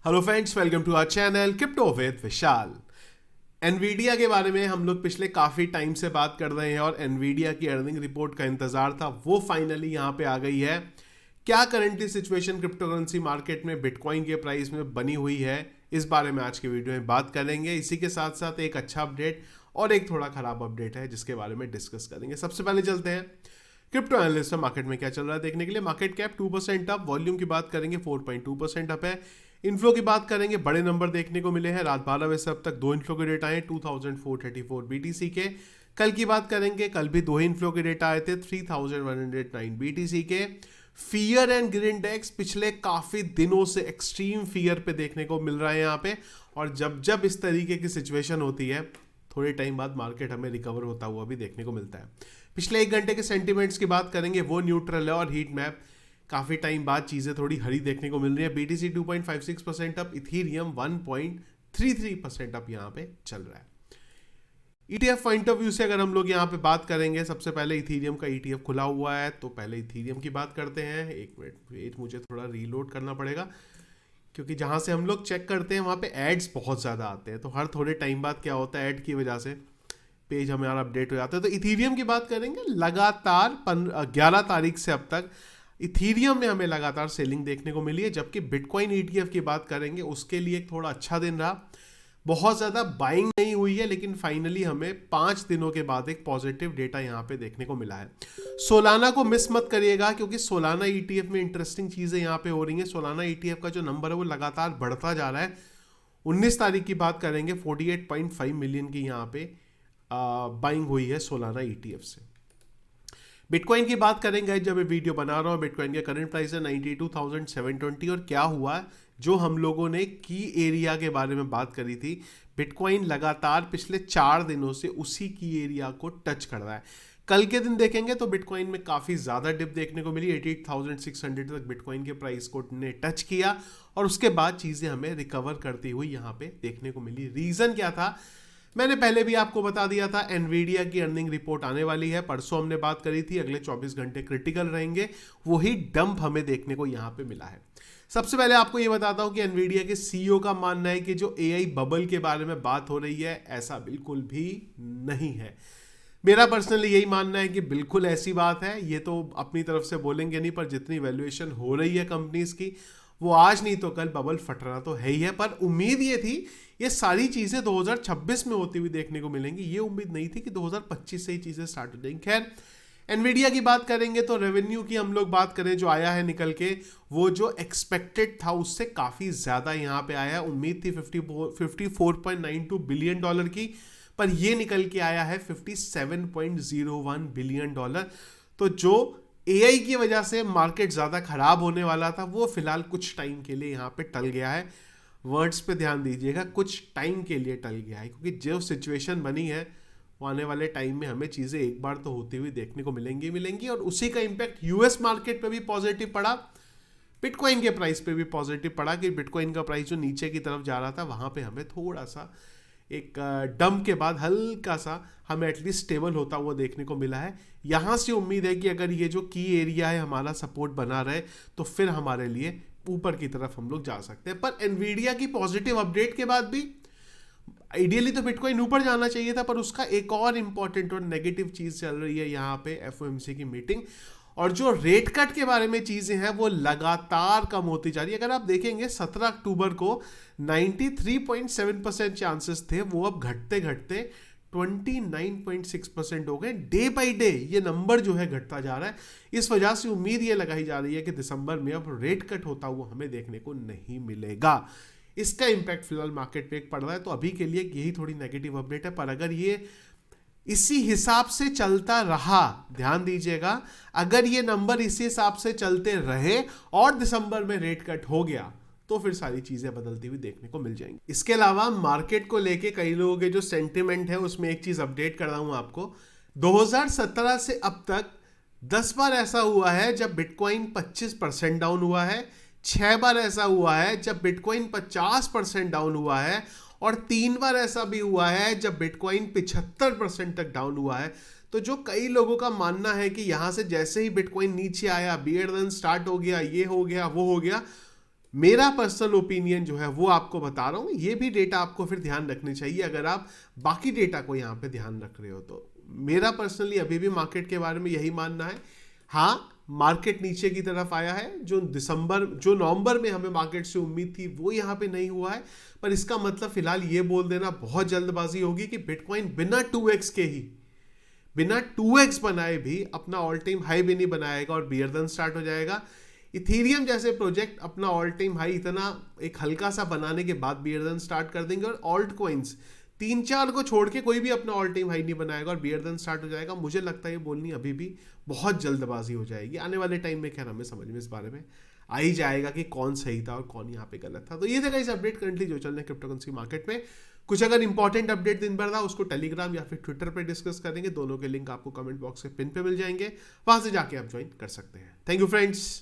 Hello friends, welcome to our channel crypto with Vishal. Nvidia के बारे में हम लोग पिछले काफ़ी टाइम से बात कर रहे हैं और एनवीडिया की अर्निंग रिपोर्ट का इंतजार था, वो फाइनली यहाँ पे आ गई है। क्या currently situation crypto currency market में बिटकॉइन के प्राइस में बनी हुई है, इस बारे में आज के वीडियो में बात करेंगे। इसी के साथ साथ एक अच्छा अपडेट और एक थोड़ा खराब अपडेट है जिसके बारे में डिस्कस करेंगे। सबसे पहले चलते हैं क्रिप्टो एनालिस्ट मार्केट में क्या चल रहा है देखने के लिए। मार्केट कैप 2% अप, वॉल्यूम की बात करेंगे 4.2% अप है। इनफ्लो की बात करेंगे, बड़े नंबर देखने को मिले हैं। रात 12 बजे से अब तक दो इनफ्लो के डेटा आए 2434 बीटीसी के। कल की बात करेंगे, कल भी दो ही इनफ्लो के डेटा आए थे 3109 बीटीसी के। फियर एंड ग्रीन इंडेक्स पिछले काफी दिनों से एक्सट्रीम फियर पे देखने को मिल रहा है यहाँ पे। और जब जब इस तरीके की सिचुएशन होती है, थोड़े टाइम बाद मार्केट हमें रिकवर होता हुआ भी देखने को मिलता है। पिछले एक घंटे के सेंटिमेंट्स की बात करेंगे, वो न्यूट्रल है और हीट मैप। काफ़ी टाइम बाद चीज़ें थोड़ी हरी देखने को मिल रही है। बीटीसी 2.56% अप, इथीरियम 1.33% अप यहाँ पे चल रहा है। ईटीएफ पॉइंट ऑफ व्यू से अगर हम लोग यहाँ पे बात करेंगे, सबसे पहले इथीरियम का ईटीएफ खुला हुआ है, तो पहले इथीरियम की बात करते हैं। एक मिनट मुझे थोड़ा रीलोड करना पड़ेगा, क्योंकि जहाँ से हम लोग चेक करते हैं वहाँ पे एड्स बहुत ज़्यादा आते हैं, तो हर थोड़े टाइम बाद क्या होता है, ऐड की वजह से पेज हमारा अपडेट हो जाता है। तो इथीरियम की बात करेंगे, लगातार 11 तारीख से अब तक इथीरियम में हमें लगातार सेलिंग देखने को मिली है। जबकि बिटकॉइन ईटीएफ की बात करेंगे, उसके लिए एक थोड़ा अच्छा दिन रहा। बहुत ज़्यादा बाइंग नहीं हुई है, लेकिन फाइनली हमें 5 दिनों के बाद एक पॉजिटिव डेटा यहाँ पे देखने को मिला है। सोलाना को मिस मत करिएगा, क्योंकि सोलाना ईटीएफ में इंटरेस्टिंग चीज़ें यहाँ पे हो रही हैं। सोलाना ईटीएफ का जो नंबर है वो लगातार बढ़ता जा रहा है। 19 तारीख की बात करेंगे, 48.5 मिलियन की यहाँ पे बाइंग हुई है सोलाना ईटीएफ से। बिटकॉइन की बात करेंगे, जब मैं वीडियो बना रहा हूँ बिटकॉइन के करंट प्राइस है 92,720। और क्या हुआ, जो हम लोगों ने की एरिया के बारे में बात करी थी, बिटकॉइन लगातार पिछले 4 दिनों से उसी की एरिया को टच कर रहा है। कल के दिन देखेंगे तो बिटकॉइन में काफ़ी ज़्यादा डिप देखने को मिली। 88,600 तक बिटकॉइन के प्राइस को ने टच किया और उसके बाद चीज़ें हमें रिकवर करती हुई यहाँ पे देखने को मिली। रीज़न क्या था, मैंने पहले भी आपको बता दिया था, एनवीडिया की अर्निंग रिपोर्ट आने वाली है। परसों हमने बात करी थी, अगले 24 घंटे क्रिटिकल रहेंगे। वही डंप हमें देखने को यहाँ पे मिला है। सबसे पहले आपको ये बताता हूँ कि एनवीडिया के सीईओ का मानना है कि जो एआई बबल के बारे में बात हो रही है, ऐसा बिल्कुल भी नहीं है। मेरा पर्सनली यही मानना है कि बिल्कुल ऐसी बात है। ये तो अपनी तरफ से बोलेंगे नहीं, पर जितनी वैल्यूएशन हो रही है कंपनीज की, वो आज नहीं तो कल बबल फटना तो है ही है। पर उम्मीद ये थी ये सारी चीज़ें 2026 में होती हुई देखने को मिलेंगी। ये उम्मीद नहीं थी कि 2025 से ही चीज़ें स्टार्ट हो जाएंगी। खैर, एनवीडिया की बात करेंगे तो रेवेन्यू की हम लोग बात करें, जो आया है निकल के, वो जो एक्सपेक्टेड था उससे काफ़ी ज़्यादा यहाँ पे आया है। उम्मीद थी 54.92 बिलियन डॉलर की, पर ये निकल के आया है 57.01 बिलियन डॉलर। तो जो एआई की वजह से मार्केट ज़्यादा खराब होने वाला था, वो फिलहाल कुछ टाइम के लिए यहाँ पे टल गया है। वर्ड्स पे ध्यान दीजिएगा, कुछ टाइम के लिए टल गया है, क्योंकि जो सिचुएशन बनी है वो आने वाले टाइम में हमें चीज़ें एक बार तो होती हुई देखने को मिलेंगी। और उसी का इम्पैक्ट यूएस मार्केट पे भी पॉजिटिव पड़ा, बिटकॉइन के प्राइस पे भी पॉजिटिव पड़ा। कि बिटकॉइन का प्राइस जो नीचे की तरफ जा रहा था, वहाँ पे हमें थोड़ा सा एक डंप के बाद हल्का सा हमें एटलीस्ट स्टेबल होता हुआ देखने को मिला है। यहाँ से उम्मीद है कि अगर ये जो की एरिया है हमारा सपोर्ट बना रहे, तो फिर हमारे लिए ऊपर की तरफ हम लोग जा सकते हैं। पर एनवीडिया की पॉजिटिव अपडेट के बाद भी आइडियली तो बिटकॉइन ऊपर जाना चाहिए था, पर उसका एक और इंपॉर्टेंट और नेगेटिव चीज़ चल रही है यहाँ पे, एफओएमसी की मीटिंग। और जो रेट कट के बारे में चीज़ें हैं वो लगातार कम होती जा रही है। अगर आप देखेंगे 17 अक्टूबर को 93.7% चांसेस थे, वो अब घटते घटते 29.6% हो गए। डे बाई डे ये नंबर जो है घटता जा रहा है। इस वजह से उम्मीद ये लगाई जा रही है कि दिसंबर में अब रेट कट होता हुआ हमें देखने को नहीं मिलेगा। इसका इम्पैक्ट फिलहाल मार्केट पे पड़ रहा है। तो अभी के लिए यही थोड़ी नेगेटिव अपडेट है। पर अगर ये इसी हिसाब से चलता रहा, ध्यान दीजिएगा, अगर ये नंबर इसी हिसाब से चलते रहे और दिसंबर में रेट कट हो गया, तो फिर सारी चीजें बदलती हुई देखने को मिल जाएंगी। इसके अलावा मार्केट को लेके कई लोगों के जो सेंटिमेंट है, उसमें एक चीज अपडेट कर रहा हूं आपको। 2017 से अब तक 10 बार ऐसा हुआ है जब बिटकॉइन 25% डाउन हुआ है, 6 बार ऐसा हुआ है जब बिटकॉइन 50% डाउन हुआ है, और 3 बार ऐसा भी हुआ है जब बिटकॉइन 75% तक डाउन हुआ है। तो जो कई लोगों का मानना है कि यहां से जैसे ही बिटकॉइन नीचे आया, बियर रन स्टार्ट हो गया, ये हो गया, वो हो गया, मेरा पर्सनल ओपिनियन जो है वो आपको बता रहा हूँ, ये भी डेटा आपको फिर ध्यान रखनी चाहिए अगर आप बाकी डेटा को यहाँ पे ध्यान रख रहे हो तो। मेरा पर्सनली अभी भी मार्केट के बारे में यही मानना है। हाँ, मार्केट नीचे की तरफ आया है, जो नवंबर में हमें मार्केट से उम्मीद थी वो यहाँ पे नहीं हुआ है, पर इसका मतलब फिलहाल ये बोल देना बहुत जल्दबाजी होगी कि बिटकॉइन बिना 2x बनाए भी अपना ऑल टाइम हाई भी नहीं बनाएगा और बियर रन स्टार्ट हो जाएगा। इथेरियम जैसे प्रोजेक्ट अपना ऑल टाइम हाई इतना एक हल्का सा बनाने के बाद बियर रन स्टार्ट कर देंगे, और ऑल्ट कॉइन्स 3-4 को छोड़ के कोई भी अपना ऑल टाइम हाई नहीं बनाएगा और बियर रन स्टार्ट हो जाएगा। मुझे लगता है ये बोलनी अभी भी बहुत जल्दबाजी हो जाएगी। आने वाले टाइम में खैर हमें समझ में इस बारे में आ ही जाएगा कि कौन सही था और कौन यहाँ पे गलत था। तो ये था इस अपडेट करंटली जो चल रहे हैं क्रिप्टो करेंसी मार्केट में। कुछ अगर इंपॉर्टेंट अपडेट दिन भर था उसको टेलीग्राम या फिर ट्विटर पे डिस्कस करेंगे, दोनों के लिंक आपको कमेंट बॉक्स के पिन पे मिल जाएंगे, वहां से जाके आप ज्वाइन कर सकते हैं। Thank you friends.